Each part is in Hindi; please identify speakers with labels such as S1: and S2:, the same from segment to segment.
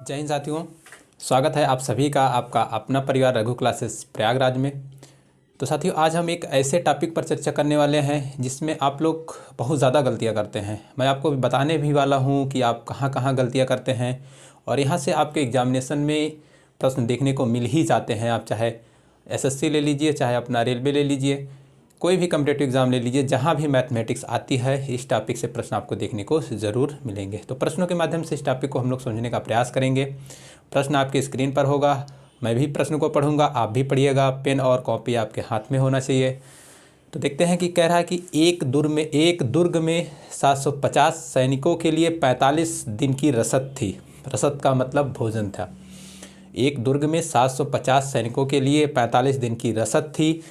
S1: जय हिंद साथियों, स्वागत है आप सभी का आपका अपना परिवार रघु क्लासेस प्रयागराज में। तो साथियों, आज हम एक ऐसे टॉपिक पर चर्चा करने वाले हैं जिसमें आप लोग बहुत ज़्यादा गलतियां करते हैं। मैं आपको बताने भी वाला हूं कि आप कहां कहां गलतियां करते हैं और यहां से आपके एग्जामिनेशन में प्रश्न देखने को मिल ही जाते हैं। आप चाहे एसएससी ले लीजिए, चाहे अपना रेलवे ले लीजिए, कोई भी कम्पिटेटिव एग्ज़ाम ले लीजिए, जहाँ भी मैथमेटिक्स आती है इस टॉपिक से प्रश्न आपको देखने को ज़रूर मिलेंगे। तो प्रश्नों के माध्यम से इस टॉपिक को हम लोग समझने का प्रयास करेंगे। प्रश्न आपके स्क्रीन पर होगा, मैं भी प्रश्न को पढ़ूंगा, आप भी पढ़िएगा। पेन और कॉपी आपके हाथ में होना चाहिए। तो देखते हैं कि कह रहा है कि एक दुर्ग में 750 सैनिकों के लिए 45 दिन की रसद थी। रसद का मतलब भोजन था। एक दुर्ग में 750 सैनिकों के लिए 45 दिन की रसद थी।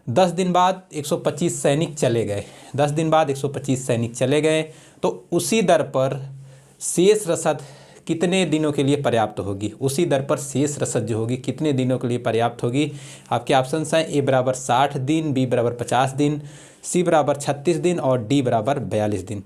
S1: 10 दिन बाद 125 सैनिक चले गए। 10 दिन बाद 125 सैनिक चले गए तो उसी दर पर शेष रसद कितने दिनों के लिए पर्याप्त होगी? उसी दर पर शेष रसद जो होगी कितने दिनों के लिए पर्याप्त होगी? आपके ऑप्शंस हैं ए बराबर 60 दिन, बी बराबर 50 दिन, सी बराबर 36 दिन और डी बराबर 42 दिन।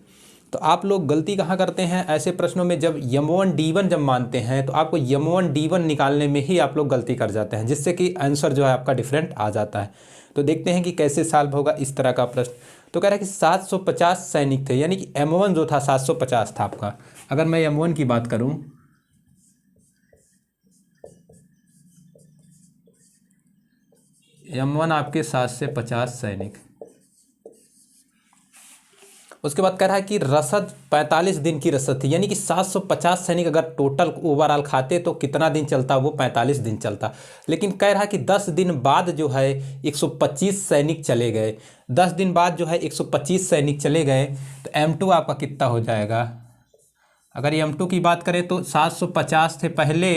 S1: तो आप लोग गलती कहाँ करते हैं ऐसे प्रश्नों में? जब यम1 डी1 जब मानते हैं तो आपको यम1 डी1 निकालने में ही आप लोग गलती कर जाते हैं, जिससे कि आंसर जो है आपका डिफरेंट आ जाता है। तो देखते हैं कि कैसे सॉल्व होगा इस तरह का प्रश्न। तो कह रहा है कि 750 सैनिक थे, यानी कि M1 जो था 750 था आपका। अगर मैं M1 की बात करूं, M1 आपके 750 सैनिक। उसके बाद कह रहा है कि रसद 45 दिन की रसद थी, यानी कि 750 सैनिक अगर टोटल ओवरऑल खाते तो कितना दिन चलता? वो 45 दिन चलता। लेकिन कह रहा है कि 10 दिन बाद जो है 125 सैनिक चले गए। 10 दिन बाद जो है 125 सैनिक चले गए तो M2 आपका कितना हो जाएगा? अगर M2 की बात करें तो 750 से पहले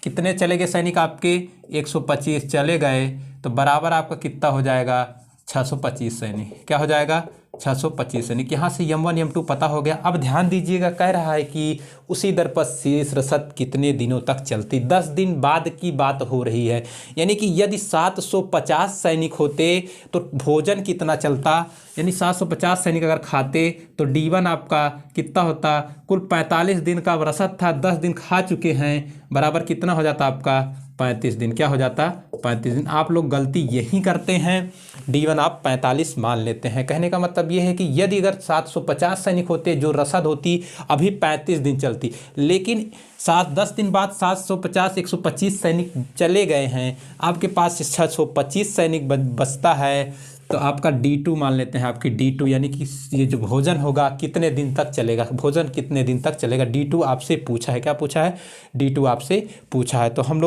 S1: कितने चले गए सैनिक आपके? 125 चले गए तो बराबर आपका कितना हो जाएगा? 625 सैनिक। क्या हो जाएगा? 625 सैनिक। यहाँ से M1 M2 पता हो गया। अब ध्यान दीजिएगा, कह रहा है कि उसी दर पर शेष रसद कितने दिनों तक चलती? 10 दिन बाद की बात हो रही है, यानी कि यदि 750 सैनिक होते तो भोजन कितना चलता? यानी 750 सैनिक अगर खाते तो D1 आपका कितना होता? कुल 45 दिन का रसद था, 10 दिन खा चुके हैं, बराबर कितना हो जाता आपका? 35 दिन। क्या हो जाता? 35 दिन। आप लोग गलती यही करते हैं, D1 आप 45 मान लेते हैं। कहने का मतलब ये है कि यदि अगर 750 सैनिक होते, जो रसद होती अभी 35 दिन चलती, लेकिन 10 दिन बाद 750 125 सैनिक चले गए हैं, आपके पास 625 सैनिक बचता है, तो आपका D2 मान लेते हैं। आपकी D2 यानी कि ये जो भोजन होगा कितने दिन तक चलेगा? भोजन कितने दिन तक चलेगा? D2 आपसे पूछा है। क्या पूछा है? D2 आपसे पूछा है। तो हम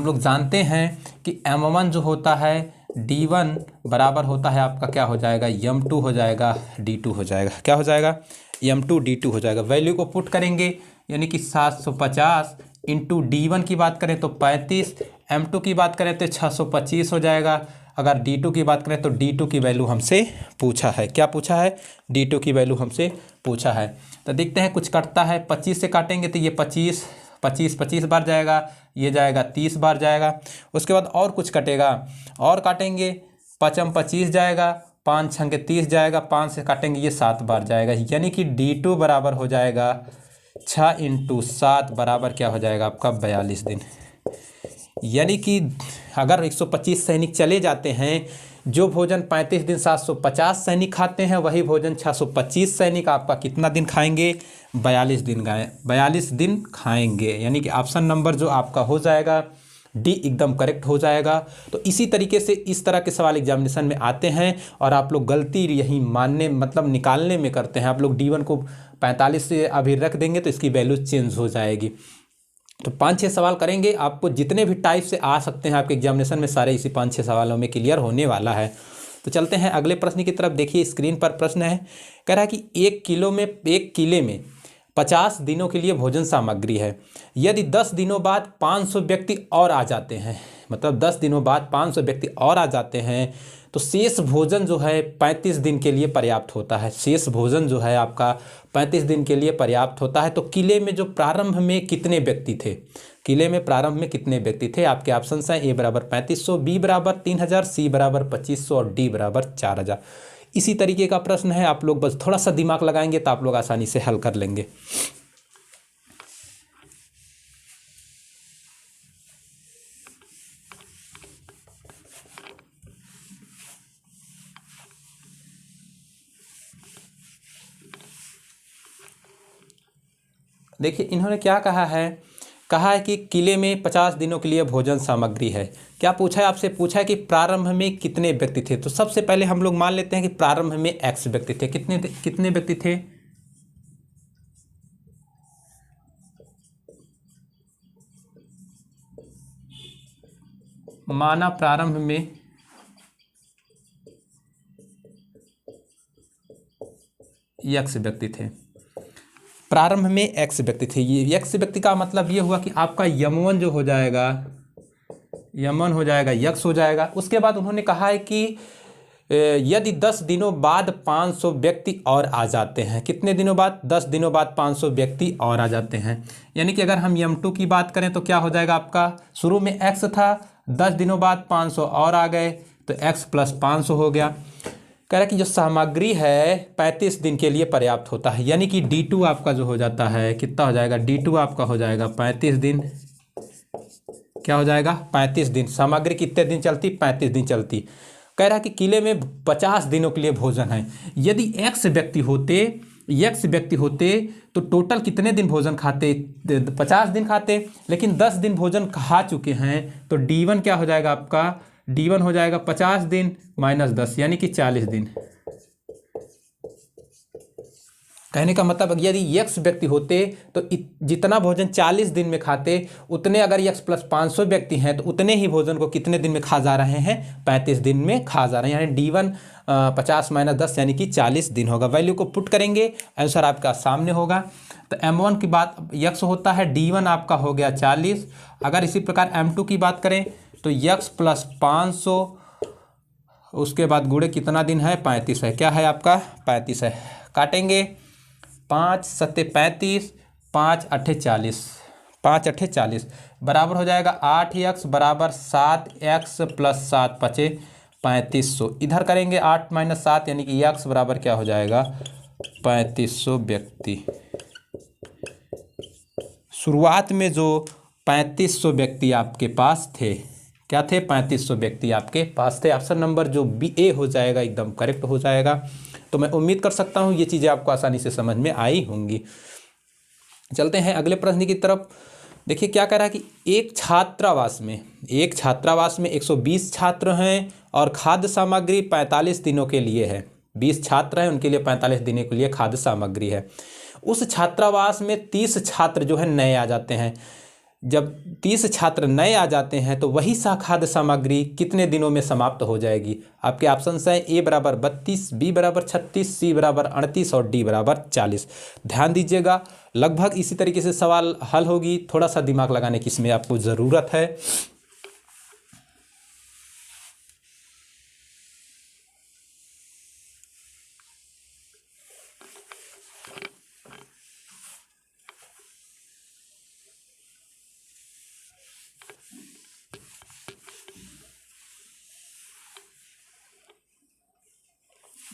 S1: लोग जानते हैं कि M1 जो होता है D1 बराबर होता है आपका, क्या हो जाएगा? M2 हो जाएगा, D2 हो जाएगा। क्या हो जाएगा? M2 D2 हो जाएगा। वैल्यू को पुट करेंगे, यानी कि 750 इंटू D1 की बात करें तो 35, M2 की बात करें तो 625 हो जाएगा। अगर D2 की बात करें तो D2 की वैल्यू हमसे पूछा है। क्या पूछा है? D2 की वैल्यू हमसे पूछा है। तो देखते हैं, कुछ कटता है। 25 से काटेंगे तो ये 25 बार जाएगा, ये जाएगा 30 बार जाएगा। उसके बाद और कुछ कटेगा, और काटेंगे, 5 25 जाएगा, 5 6 30 जाएगा, 5 से काटेंगे ये 7 बार जाएगा। यानी कि D2 बराबर हो जाएगा 6 इंटू 7 बराबर क्या हो जाएगा आपका? 42 दिन। यानी कि अगर 125 सैनिक चले जाते हैं, जो भोजन 35 दिन 750 सैनिक खाते हैं, वही भोजन 625 सैनिक आपका कितना दिन खाएंगे? 42 दिन 42 दिन खाएंगे। यानी कि ऑप्शन नंबर जो आपका हो जाएगा डी एकदम करेक्ट हो जाएगा। तो इसी तरीके से इस तरह के सवाल एग्जामिनेशन में आते हैं और आप लोग गलती यही मानने मतलब निकालने में करते हैं। आप लोग D1 को 45 से अभी रख देंगे तो इसकी वैल्यू चेंज हो जाएगी। तो 5-6 सवाल करेंगे, आपको जितने भी टाइप से आ सकते हैं आपके एग्जामिनेशन में सारे इसी 5-6 सवालों में क्लियर होने वाला है। तो चलते हैं अगले प्रश्न की तरफ। देखिए स्क्रीन पर प्रश्न है, कह रहा है कि एक किले में 50 दिनों के लिए भोजन सामग्री है। यदि 10 दिनों बाद 500 व्यक्ति और आ जाते हैं, मतलब 10 दिनों बाद 500 व्यक्ति और आ जाते हैं, तो शेष भोजन जो है 35 दिन के लिए पर्याप्त होता है। शेष भोजन जो है आपका 35 दिन के लिए पर्याप्त होता है। तो किले में जो प्रारंभ में कितने व्यक्ति थे? किले में प्रारंभ में कितने व्यक्ति थे? आपके ऑप्शन हैं ए बराबर 3500, बी बराबर 3000, सी बराबर 2500 और डी बराबर 4000। इसी तरीके का प्रश्न है, आप लोग बस थोड़ा सा दिमाग लगाएंगे तो आप लोग आसानी से हल कर लेंगे। देखिए इन्होंने क्या कहा है कि किले में 50 दिनों के लिए भोजन सामग्री है। क्या पूछा है आपसे? पूछा है कि प्रारंभ में कितने व्यक्ति थे। तो सबसे पहले हम लोग मान लेते हैं कि प्रारंभ में x व्यक्ति थे। कितने व्यक्ति थे? माना प्रारंभ में x व्यक्ति थे। प्रारंभ में x व्यक्ति थे। ये x व्यक्ति का मतलब ये हुआ कि आपका यम1 जो हो जाएगा, यम1 हो जाएगा x हो जाएगा। उसके बाद उन्होंने कहा है कि यदि 10 दिनों बाद 500 व्यक्ति और आ जाते हैं। कितने दिनों बाद? 10 दिनों बाद 500 व्यक्ति और आ जाते हैं। यानी कि अगर हम यम2 की बात करें तो क्या हो जाएगा आपका? शुरू में x था, 10 दिनों बाद 500 और आ गए तो x प्लस 500 हो गया। कह रहा है कि जो सामग्री है 35 दिन के लिए पर्याप्त होता है। यानी कि D2 आपका जो हो जाता है कितना हो जाएगा? D2 आपका हो जाएगा 35 दिन। क्या हो जाएगा? 35 दिन। सामग्री कितने दिन चलती? 35 दिन चलती। कह रहा है कि किले में 50 दिनों के लिए भोजन है। यदि x व्यक्ति होते तो टोटल कितने दिन भोजन खाते? 50 दिन खाते, लेकिन 10 दिन भोजन खा चुके हैं तो D1 क्या हो जाएगा आपका? D1 हो जाएगा 50 दिन माइनस 10 यानी कि 40 दिन। कहने का मतलब यदि x व्यक्ति होते तो जितना भोजन 40 दिन में खाते उतने, अगर x प्लस 500 व्यक्ति हैं तो उतने ही भोजन को कितने दिन में खा जा रहे हैं? 35 दिन में खा जा रहे हैं। यानी D1 50 माइनस 10 यानी कि 40 दिन होगा। वैल्यू को पुट करेंगे, आंसर आपका सामने होगा। तो M1 की बात x होता है, D1 आपका हो गया 40। अगर इसी प्रकार M2 की बात करें तो x प्लस 500 उसके बाद गुणे कितना दिन है? 35 है। क्या है आपका? 35 है। काटेंगे, 5 सत्ते 35, 5 अट्ठे 40, 5 अट्ठे 40 बराबर हो जाएगा 8x बराबर 7x प्लस 7 पचे 3500। इधर करेंगे 8 माइनस 7 यानी कि x बराबर क्या हो जाएगा? 3500 व्यक्ति। शुरुआत में जो 3500 व्यक्ति आपके पास थे, क्या थे? 3500 व्यक्ति आपके पास थे। ऑप्शन नंबर जो BA हो जाएगा एकदम करेक्ट हो जाएगा। तो मैं उम्मीद कर सकता हूँ ये चीज़ें आपको आसानी से समझ में आई होंगी। चलते हैं अगले प्रश्न की तरफ। देखिए क्या कह रहा है कि एक छात्रावास में 120 छात्र हैं और खाद्य सामग्री 45 दिनों के लिए है। 20 छात्र हैं, उनके लिए 45 दिनों के लिए खाद्य सामग्री है। उस छात्रावास में 30 छात्र जो है नए आ जाते हैं। जब 30 छात्र नए आ जाते हैं तो वही खाद्य सामग्री कितने दिनों में समाप्त हो जाएगी? आपके ऑप्शंस हैं A बराबर 32, B बराबर 36, C बराबर 38 और D बराबर 40। ध्यान दीजिएगा, लगभग इसी तरीके से सवाल हल होगी। थोड़ा सा दिमाग लगाने की इसमें आपको ज़रूरत है।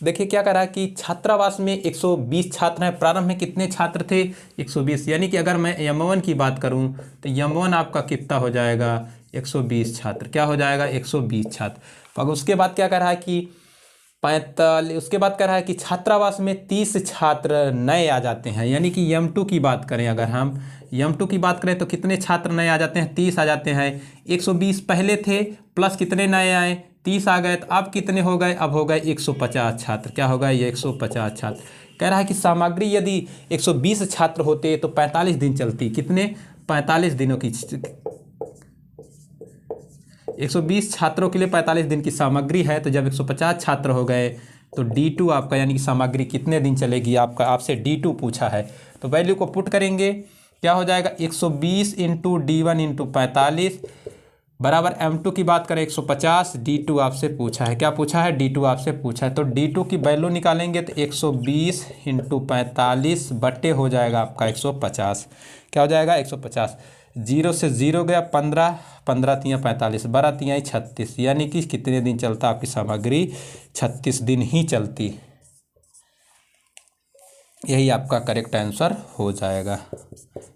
S1: देखिए क्या कह रहा है कि छात्रावास में 120 छात्र हैं। प्रारंभ में कितने छात्र थे? 120। यानी कि अगर मैं यम1 की बात करूं तो यम1 आपका कितना हो जाएगा? 120 छात्र। क्या हो जाएगा? 120 छात्र। अब उसके बाद क्या कह रहा है कि 45, उसके बाद कह रहा है कि छात्रावास में 30 छात्र नए आ जाते हैं। यानी कि यम2 की बात करें, अगर हम यम2 की बात करें तो कितने छात्र नए आ जाते हैं? 30 आ जाते हैं। 120 पहले थे प्लस कितने नए आए? 30 आ गए। तो अब कितने हो गए? अब हो गए 150 छात्र। क्या होगा? ये 150 छात्र। कह रहा है कि सामग्री यदि 120 छात्र होते तो 45 दिन चलती। कितने? 45 दिनों की। 120 छात्रों के लिए 45 दिन की सामग्री है। तो जब 150 छात्र हो गए तो D2 आपका यानी कि सामग्री कितने दिन चलेगी? आपसे D2 पूछा है। तो वैल्यू को पुट करेंगे, क्या हो जाएगा? 120 इंटू D1 इंटू 45 बराबर M2 की बात करें 150, D2 आपसे पूछा है। क्या पूछा है? D2 आपसे पूछा है। तो D2 की वैल्यू निकालेंगे तो 120 इंटू 45 बट्टे हो जाएगा आपका 150। क्या हो जाएगा? 150। 0 से 0 गया 15, 15 तियाँ 45, 12 तियाँ 36। यानी कि कितने दिन चलता आपकी सामग्री? 36 दिन ही चलती। यही आपका करेक्ट आंसर हो जाएगा।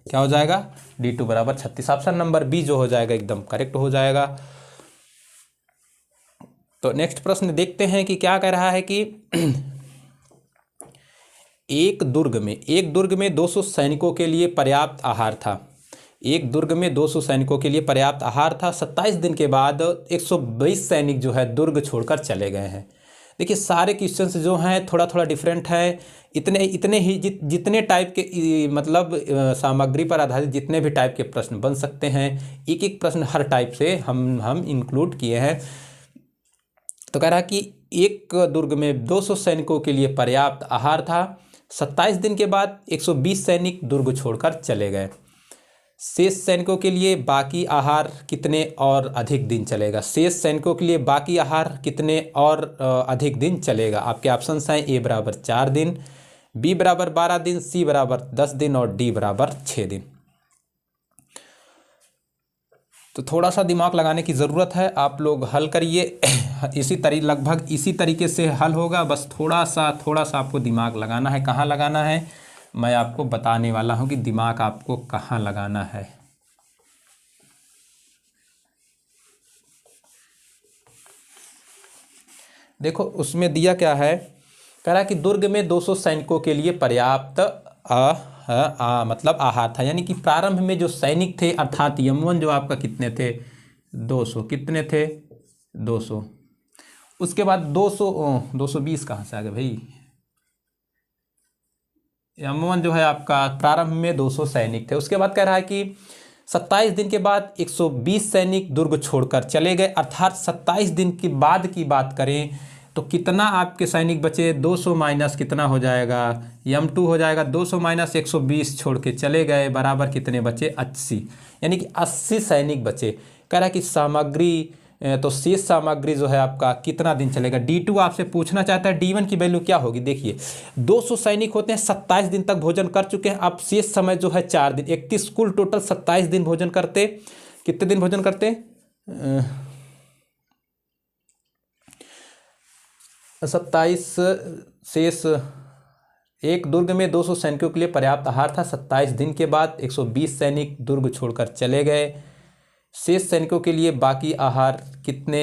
S1: क्या हो जाएगा? D2 बराबर 36। ऑप्शन नंबर B जो हो जाएगा एकदम करेक्ट हो जाएगा। तो नेक्स्ट प्रश्न देखते हैं कि क्या कह रहा है कि एक दुर्ग में 200 सैनिकों के लिए पर्याप्त आहार था। एक दुर्ग में 200 सैनिकों के लिए पर्याप्त आहार था। 27 दिन के बाद 120 सैनिक जो है दुर्ग छोड़कर चले गए हैं। देखिए सारे क्वेश्चंस जो हैं थोड़ा थोड़ा डिफरेंट है। इतने इतने ही जितने टाइप के मतलब सामग्री पर आधारित जितने भी टाइप के प्रश्न बन सकते हैं, एक एक प्रश्न हर टाइप से हम इंक्लूड किए हैं। तो कह रहा कि एक दुर्ग में 200 सैनिकों के लिए पर्याप्त आहार था। 27 दिन के बाद 120 सैनिक दुर्ग छोड़कर चले गए। शेष सैनिकों के लिए बाकी आहार कितने और अधिक दिन चलेगा? शेष सैनिकों के लिए बाकी आहार कितने और अधिक दिन चलेगा? आपके ऑप्शंस हैं ए बराबर 4 दिन, बी बराबर 12 दिन, सी बराबर 10 दिन और डी बराबर 6 दिन। तो थोड़ा सा दिमाग लगाने की ज़रूरत है, आप लोग हल करिए। लगभग इसी तरीके से हल होगा, बस थोड़ा सा आपको दिमाग लगाना है। कहाँ लगाना है मैं आपको बताने वाला हूँ कि दिमाग आपको कहाँ लगाना है। देखो उसमें दिया क्या है, कह रहा कि दुर्ग में 200 सैनिकों के लिए पर्याप्त मतलब आहार था। यानी कि प्रारंभ में जो सैनिक थे अर्थात यमवन जो आपका कितने थे 200, कितने थे 200। उसके बाद 220 कहाँ से आ गए भाई, यमवन जो है आपका प्रारंभ में 200 सैनिक थे। उसके बाद कह रहा है कि 27 दिन के बाद 120 सैनिक दुर्ग छोड़कर चले गए। अर्थात 27 दिन के बाद की बात करें तो कितना आपके सैनिक बचे, 200 माइनस कितना हो जाएगा, M2 हो जाएगा। 200 माइनस 120 छोड़ के चले गए बराबर कितने बचे 80, यानी कि 80 सैनिक बचे। कह रहा है कि सामग्री तो शेष सामग्री जो है आपका कितना दिन चलेगा। D2 आपसे पूछना चाहता है D1 की वैल्यू क्या होगी। देखिए 200 सैनिक होते हैं, 27 दिन तक भोजन कर चुके हैं। अब शेष समय जो है 4 दिन, 31 कुल टोटल 27 दिन भोजन करते, कितने दिन भोजन करते 27 शेष। एक दुर्ग में 200 सैनिकों के लिए पर्याप्त आहार था। 27 दिन के बाद 120 सैनिक दुर्ग छोड़कर चले गए। शेष सैनिकों के लिए बाकी आहार कितने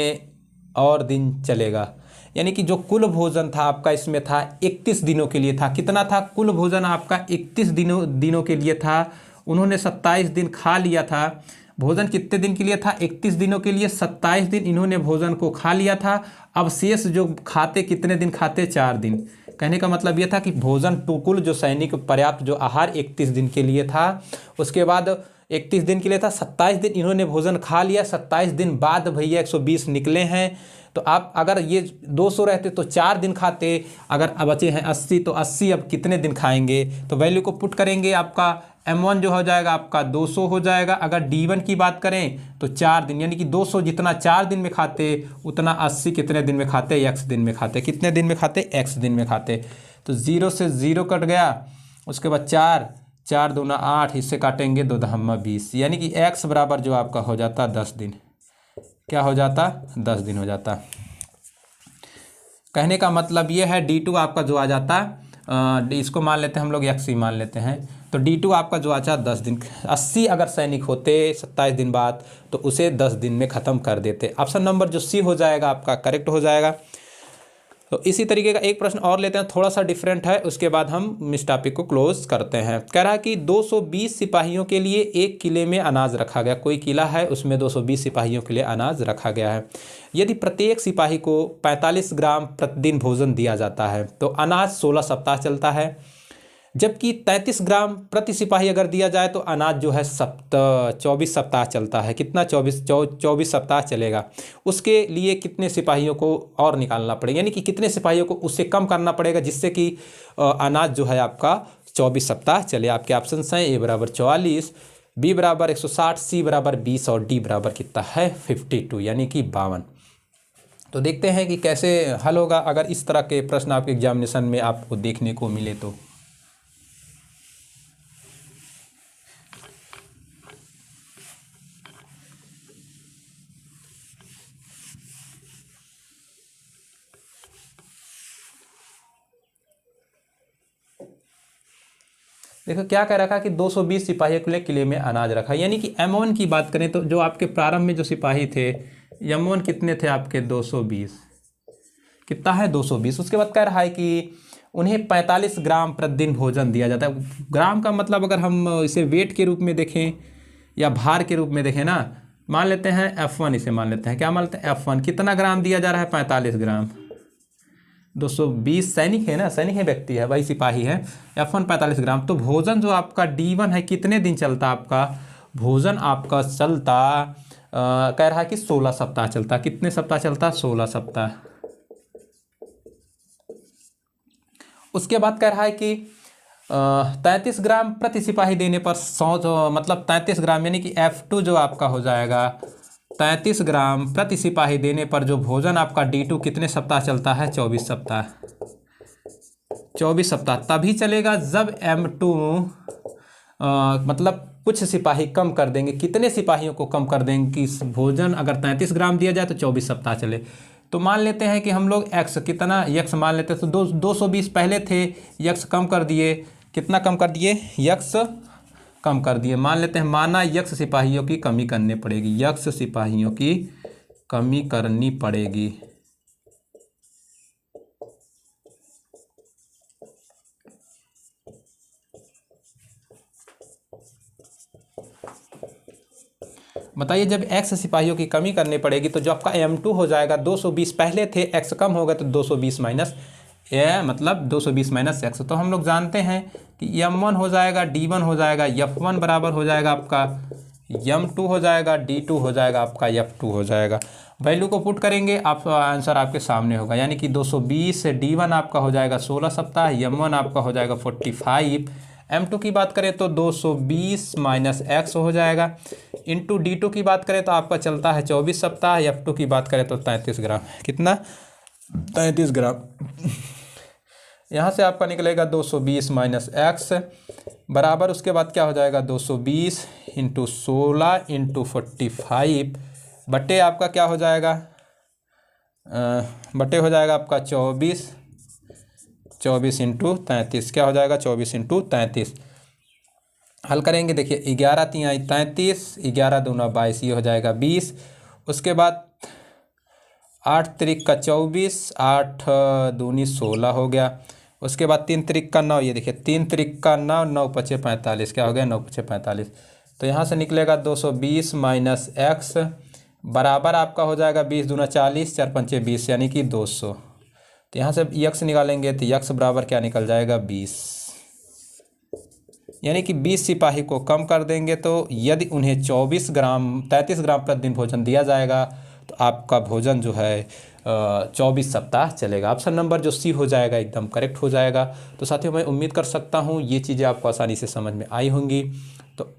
S1: और दिन चलेगा। यानी कि जो कुल भोजन था आपका इसमें था 31 दिनों के लिए था। कितना था कुल भोजन आपका 31 दिनों के लिए था। उन्होंने 27 दिन खा लिया था। भोजन कितने दिन के लिए था 31 दिनों के लिए, 27 दिन इन्होंने भोजन को खा लिया था। अब शेष जो खाते कितने दिन खाते 4 दिन। कहने का मतलब यह था कि भोजन कुल जो सैनिक पर्याप्त जो आहार 31 दिन के लिए था, उसके बाद 31 दिन के लिए था, 27 दिन इन्होंने भोजन खा लिया। 27 दिन बाद भैया 120 निकले हैं। तो आप अगर ये 200 रहते तो 4 दिन खाते, अगर अब बचे हैं 80 तो 80 अब कितने दिन खाएंगे। तो वैल्यू को पुट करेंगे, आपका M1 जो हो जाएगा आपका 200 हो जाएगा। अगर D1 की बात करें तो 4 दिन, यानी कि 200 जितना 4 दिन में खाते उतना 80 कितने दिन में खाते, x दिन में खाते। कितने दिन में खाते, x दिन में खाते। तो 0 से 0 कट गया। उसके बाद 4 दूना 8, इससे काटेंगे 2 दहम्मा 20, यानी कि x बराबर जो आपका हो जाता 10 दिन। क्या हो जाता 10 दिन हो जाता। कहने का मतलब ये है D2 आपका जो आ जाता, इसको मान लेते हैं हम लोग x ही मान लेते हैं। तो D2 आपका जो आचा 10 दिन, 80 अगर सैनिक होते 27 दिन बाद तो उसे 10 दिन में ख़त्म कर देते। ऑप्शन नंबर जो सी हो जाएगा आपका करेक्ट हो जाएगा। तो इसी तरीके का एक प्रश्न और लेते हैं, थोड़ा सा डिफरेंट है, उसके बाद हम इस टॉपिक को क्लोज करते हैं। कह रहा है कि 220 सिपाहियों के लिए एक किले में अनाज रखा गया। कोई किला है उसमें 220 सिपाहियों के लिए अनाज रखा गया है। यदि प्रत्येक सिपाही को 45 ग्राम प्रतिदिन भोजन दिया जाता है तो अनाज 16 सप्ताह चलता है। जबकि 33 ग्राम प्रति सिपाही अगर दिया जाए तो अनाज जो है 24 सप्ताह चलता है। कितना 24 सप्ताह चलेगा। उसके लिए कितने सिपाहियों को और निकालना पड़ेगा, यानी कि कितने सिपाहियों को उससे कम करना पड़ेगा जिससे कि अनाज जो है आपका 24 सप्ताह चले। आपके ऑप्शन हैं ए बराबर 44, बी बराबर 160, सी बराबर 20 और डी बराबर कितना है 52, यानी कि 52। तो देखते हैं कि कैसे हल होगा अगर इस तरह के प्रश्न आपके एग्जामिनेशन में आपको देखने को मिले तो। देखो क्या कह रखा कि 220 सिपाहियों के लिए किले में अनाज रखा, यानी कि M1 की बात करें तो जो आपके प्रारंभ में जो सिपाही थे M1 कितने थे आपके 220, कितना है 220। उसके बाद कह रहा है कि उन्हें 45 ग्राम प्रतिदिन भोजन दिया जाता है। ग्राम का मतलब अगर हम इसे वेट के रूप में देखें या भार के रूप में देखें ना, मान लेते हैं F1, इसे मान लेते हैं, क्या मान लेते हैं F1, कितना ग्राम दिया जा रहा है? 45 ग्राम। 220 सैनिक है ना, सैनिक है, व्यक्ति है, भाई सिपाही है। F1 45 ग्राम। तो भोजन जो आपका D1 है कितने दिन चलता? आपका भोजन आपका चलता कह रहा है कि 16 सप्ताह चलता। कितने सप्ताह चलता? 16 सप्ताह। उसके बाद कह रहा है कि 33 ग्राम प्रति सिपाही देने पर 100 मतलब 33 ग्राम यानी कि F2 जो आपका हो जाएगा 33 ग्राम प्रति सिपाही देने पर जो भोजन आपका D2 कितने सप्ताह चलता है? 24 सप्ताह। 24 सप्ताह तभी चलेगा जब M2 मतलब कुछ सिपाही कम कर देंगे। कितने सिपाहियों को कम कर देंगे कि भोजन अगर 33 ग्राम दिया जाए तो 24 सप्ताह चले। तो मान लेते हैं कि हम लोग x कितना, x मान लेते हैं तो 220 पहले थे, x कम कर दिए। कितना कम कर दिए? x कम कर दिए। मान लेते हैं माना x सिपाहियों की कमी करनी पड़ेगी, x सिपाहियों की कमी करनी पड़ेगी। बताइए जब x सिपाहियों की कमी करनी पड़ेगी तो जो आपका M2 हो जाएगा 220 पहले थे, x कम होगा तो 220 माइनस मतलब 220 माइनस x। तो हम लोग जानते हैं कि M1 हो जाएगा, D1 हो जाएगा, F1 बराबर हो जाएगा आपका M2 हो जाएगा, D2 हो जाएगा आपका F2 हो जाएगा। वैल्यू को पुट करेंगे, आप आंसर आपके सामने होगा, यानी कि 220 से D1 आपका हो जाएगा 16 सप्ताह, M1 आपका हो जाएगा 45, M2 की बात करें तो 220 माइनस x हो जाएगा, इंटू D2 की बात करें तो आपका चलता है 24 सप्ताह, F2 की बात करें तो 33 ग्राम। कितना? 33 ग्राम। यहाँ से आपका निकलेगा 220 माइनस x बराबर, उसके बाद क्या हो जाएगा 220 इंटू 16 इंटू 45 बटे आपका क्या हो जाएगा बटे हो जाएगा आपका 24 इंटू 33। क्या हो जाएगा? 24 इंटू 33। हल करेंगे, देखिए 11 3 33, 11 दूना 22, ये हो जाएगा 20। उसके बाद 8 त्रिक का 24, 8 दूनी 16 हो गया। उसके बाद 3 त्रिक का 9, ये देखिए 3 त्रिक का 9, 9 पचे 45, क्या हो गया? 9 पचे 45। तो यहाँ से निकलेगा 220 माइनस x बराबर आपका हो जाएगा 20 दूना 40, 4 पंचे 20 यानी कि 200। तो यहाँ से x निकालेंगे तो x बराबर क्या निकल जाएगा? 20, यानी कि 20 सिपाही को कम कर देंगे तो यदि उन्हें 33 ग्राम प्रतिदिन भोजन दिया जाएगा तो आपका भोजन जो है 24 सप्ताह चलेगा। ऑप्शन नंबर जो सी हो जाएगा एकदम करेक्ट हो जाएगा। तो साथियों मैं उम्मीद कर सकता हूँ ये चीज़ें आपको आसानी से समझ में आई होंगी। तो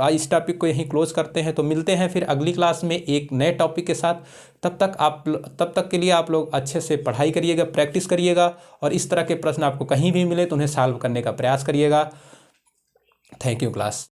S1: इस टॉपिक को यहीं क्लोज करते हैं, तो मिलते हैं फिर अगली क्लास में एक नए टॉपिक के साथ। तब तक के लिए आप लोग अच्छे से पढ़ाई करिएगा, प्रैक्टिस करिएगा, और इस तरह के प्रश्न आपको कहीं भी मिले तो उन्हें सॉल्व करने का प्रयास करिएगा। Thank you class.